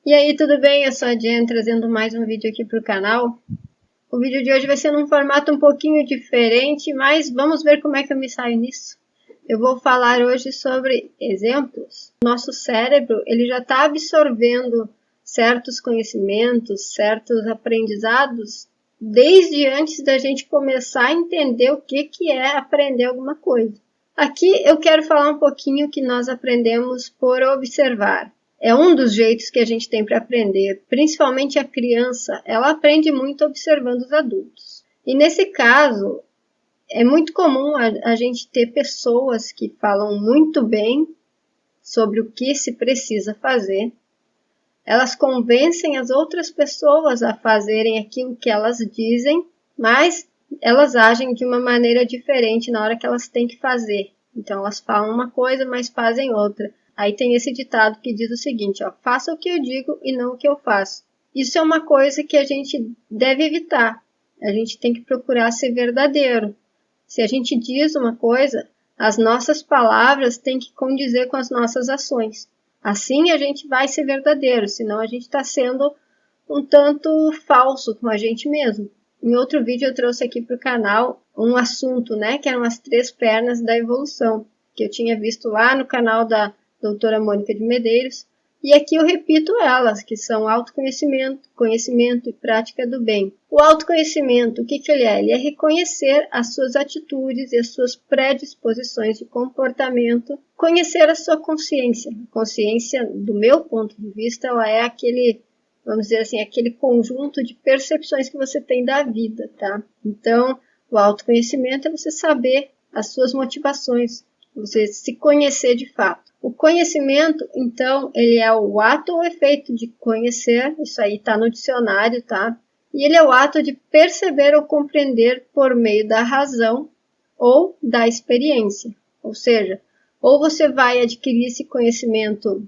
E aí, tudo bem? Eu sou a Jen, trazendo mais um vídeo aqui para o canal. O vídeo de hoje vai ser num formato um pouquinho diferente, mas vamos ver como é que eu me saio nisso. Eu vou falar hoje sobre exemplos. Nosso cérebro, ele já está absorvendo certos conhecimentos, certos aprendizados, desde antes da gente começar a entender o que é aprender alguma coisa. Aqui eu quero falar um pouquinho que nós aprendemos por observar. É um dos jeitos que a gente tem para aprender, principalmente a criança, ela aprende muito observando os adultos. E nesse caso, é muito comum a gente ter pessoas que falam muito bem sobre o que se precisa fazer. Elas convencem as outras pessoas a fazerem aquilo que elas dizem, mas elas agem de uma maneira diferente na hora que elas têm que fazer. Então elas falam uma coisa, mas fazem outra. Aí tem esse ditado que diz o seguinte, ó, faça o que eu digo e não o que eu faço. Isso é uma coisa que a gente deve evitar. A gente tem que procurar ser verdadeiro. Se a gente diz uma coisa, as nossas palavras têm que condizer com as nossas ações. Assim a gente vai ser verdadeiro, senão a gente está sendo um tanto falso com a gente mesmo. Em outro vídeo eu trouxe aqui para o canal um assunto, né, que eram as 3 pernas da evolução, que eu tinha visto lá no canal da doutora Mônica de Medeiros, e aqui eu repito elas, que são autoconhecimento, conhecimento e prática do bem. O autoconhecimento, o que ele é? Ele é reconhecer as suas atitudes e as suas predisposições de comportamento, conhecer a sua consciência. A consciência, do meu ponto de vista, ela é aquele, vamos dizer assim, aquele conjunto de percepções que você tem da vida, tá? Então, o autoconhecimento é você saber as suas motivações, você se conhecer de fato. O conhecimento, então, ele é o ato ou efeito de conhecer, isso aí está no dicionário, tá? E ele é o ato de perceber ou compreender por meio da razão ou da experiência. Ou seja, ou você vai adquirir esse conhecimento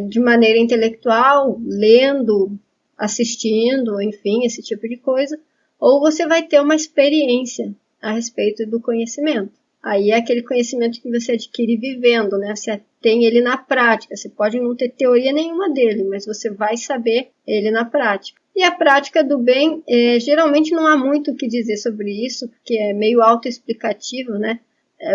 de maneira intelectual, lendo, assistindo, enfim, esse tipo de coisa, ou você vai ter uma experiência a respeito do conhecimento. Aí é aquele conhecimento que você adquire vivendo, né? Você tem ele na prática. Você pode não ter teoria nenhuma dele, mas você vai saber ele na prática. E a prática do bem, geralmente não há muito o que dizer sobre isso, porque é meio autoexplicativo, né?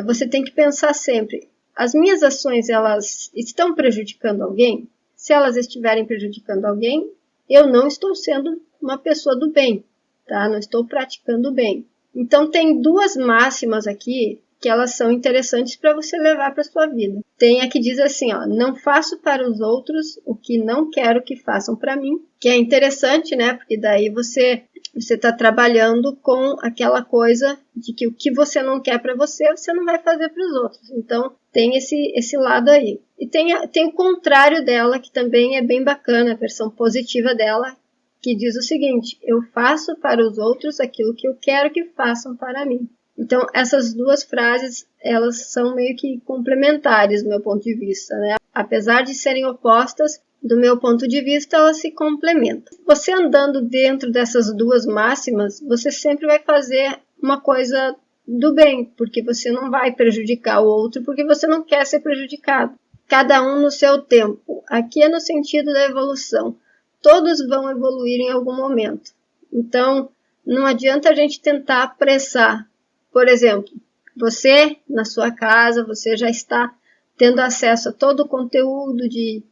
Você tem que pensar sempre, as minhas ações, elas estão prejudicando alguém? Se elas estiverem prejudicando alguém, eu não estou sendo uma pessoa do bem, tá? Não estou praticando o bem. Então tem 2 máximas aqui que elas são interessantes para você levar para a sua vida. Tem a que diz assim, ó, não faço para os outros o que não quero que façam para mim, que é interessante, né? Porque daí você está trabalhando com aquela coisa de que o que você não quer para você, você não vai fazer para os outros. Então, tem esse lado aí. E tem o contrário dela, que também é bem bacana, a versão positiva dela, que diz o seguinte, eu faço para os outros aquilo que eu quero que façam para mim. Então, essas 2 frases, elas são meio que complementares do meu ponto de vista, né? Apesar de serem opostas, do meu ponto de vista, elas se complementam. Você andando dentro dessas 2 máximas, você sempre vai fazer uma coisa do bem, porque você não vai prejudicar o outro, porque você não quer ser prejudicado. Cada um no seu tempo. Aqui é no sentido da evolução. Todos vão evoluir em algum momento. Então, não adianta a gente tentar apressar. Por exemplo, você, na sua casa, você já está tendo acesso a todo o conteúdo de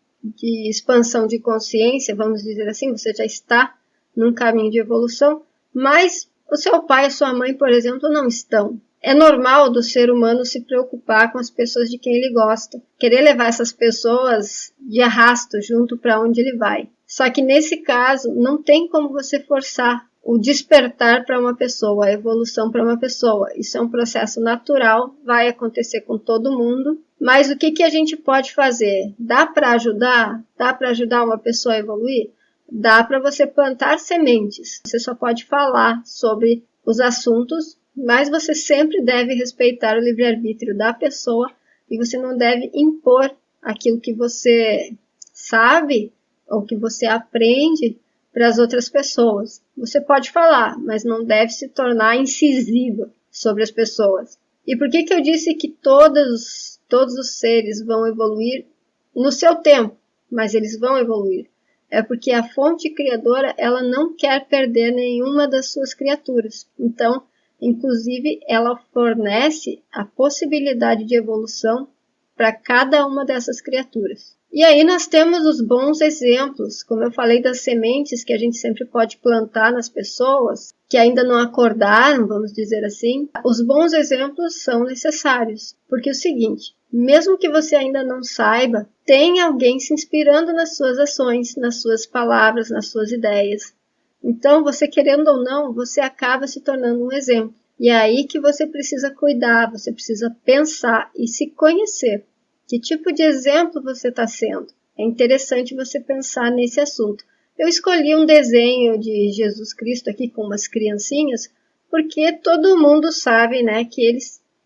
expansão de consciência, vamos dizer assim, você já está num caminho de evolução, mas o seu pai e a sua mãe, por exemplo, não estão. É normal do ser humano se preocupar com as pessoas de quem ele gosta, querer levar essas pessoas de arrasto junto para onde ele vai. Só que nesse caso, não tem como você forçar o despertar para uma pessoa, a evolução para uma pessoa. Isso é um processo natural, vai acontecer com todo mundo. Mas o que a gente pode fazer? Dá para ajudar? Dá para ajudar uma pessoa a evoluir? Dá para você plantar sementes. Você só pode falar sobre os assuntos, mas você sempre deve respeitar o livre-arbítrio da pessoa e você não deve impor aquilo que você sabe ou que você aprende para as outras pessoas. Você pode falar, mas não deve se tornar incisiva sobre as pessoas. E por que eu disse que todos os seres vão evoluir no seu tempo, mas eles vão evoluir? é porque a fonte criadora ela não quer perder nenhuma das suas criaturas. Então, inclusive, ela fornece a possibilidade de evolução para cada uma dessas criaturas. E aí nós temos os bons exemplos, como eu falei das sementes que a gente sempre pode plantar nas pessoas que ainda não acordaram, vamos dizer assim. Os bons exemplos são necessários, porque é o seguinte, mesmo que você ainda não saiba, tem alguém se inspirando nas suas ações, nas suas palavras, nas suas ideias. Então, você querendo ou não, você acaba se tornando um exemplo. E é aí que você precisa cuidar, você precisa pensar e se conhecer. Que tipo de exemplo você está sendo? É interessante você pensar nesse assunto. Eu escolhi um desenho de Jesus Cristo aqui com umas criancinhas, porque todo mundo sabe, né, que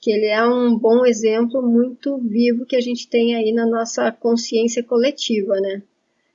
ele é um bom exemplo muito vivo que a gente tem aí na nossa consciência coletiva, né?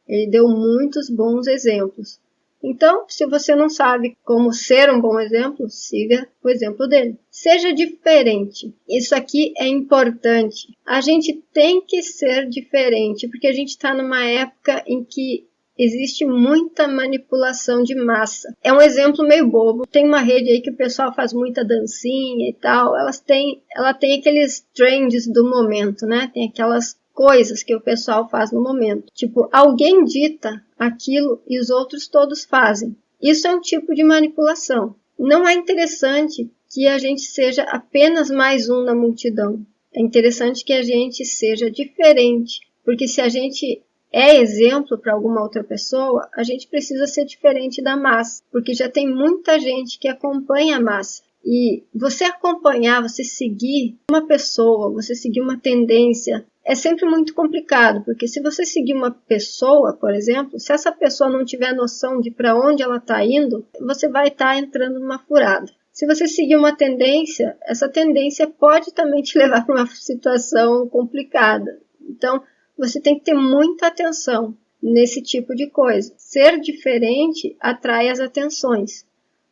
Ele deu muitos bons exemplos. Então, se você não sabe como ser um bom exemplo, siga o exemplo dele. Seja diferente. Isso aqui é importante. A gente tem que ser diferente, porque a gente está numa época em que existe muita manipulação de massa. É um exemplo meio bobo. Tem uma rede aí que o pessoal faz muita dancinha e tal. Ela tem aqueles trends do momento, né? Tem aquelas coisas que o pessoal faz no momento. Tipo, alguém dita aquilo e os outros todos fazem. Isso é um tipo de manipulação. Não é interessante que a gente seja apenas mais um na multidão. É interessante que a gente seja diferente, porque se a gente é exemplo para alguma outra pessoa, a gente precisa ser diferente da massa, porque já tem muita gente que acompanha a massa. E você acompanhar, você seguir uma pessoa, você seguir uma tendência, é sempre muito complicado, porque se você seguir uma pessoa, por exemplo, se essa pessoa não tiver noção de para onde ela está indo, você vai estar entrando numa furada. Se você seguir uma tendência, essa tendência pode também te levar para uma situação complicada. Então, você tem que ter muita atenção nesse tipo de coisa. Ser diferente atrai as atenções,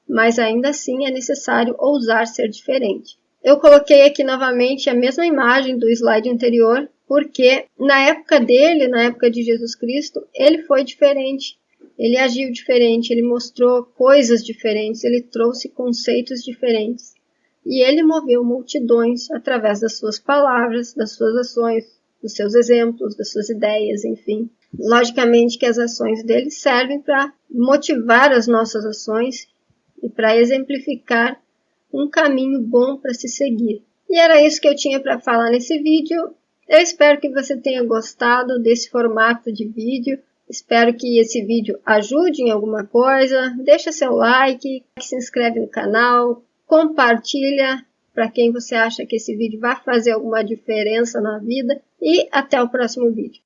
mas ainda assim é necessário ousar ser diferente. Eu coloquei aqui novamente a mesma imagem do slide anterior, porque na época dele, na época de Jesus Cristo, ele foi diferente, ele agiu diferente, ele mostrou coisas diferentes, ele trouxe conceitos diferentes. E ele moveu multidões através das suas palavras, das suas ações, dos seus exemplos, das suas ideias, enfim. Logicamente que as ações dele servem para motivar as nossas ações e para exemplificar um caminho bom para se seguir. E era isso que eu tinha para falar nesse vídeo. Eu espero que você tenha gostado desse formato de vídeo. Espero que esse vídeo ajude em alguma coisa. Deixa seu like, se inscreve no canal, compartilha para quem você acha que esse vídeo vai fazer alguma diferença na vida. E até o próximo vídeo.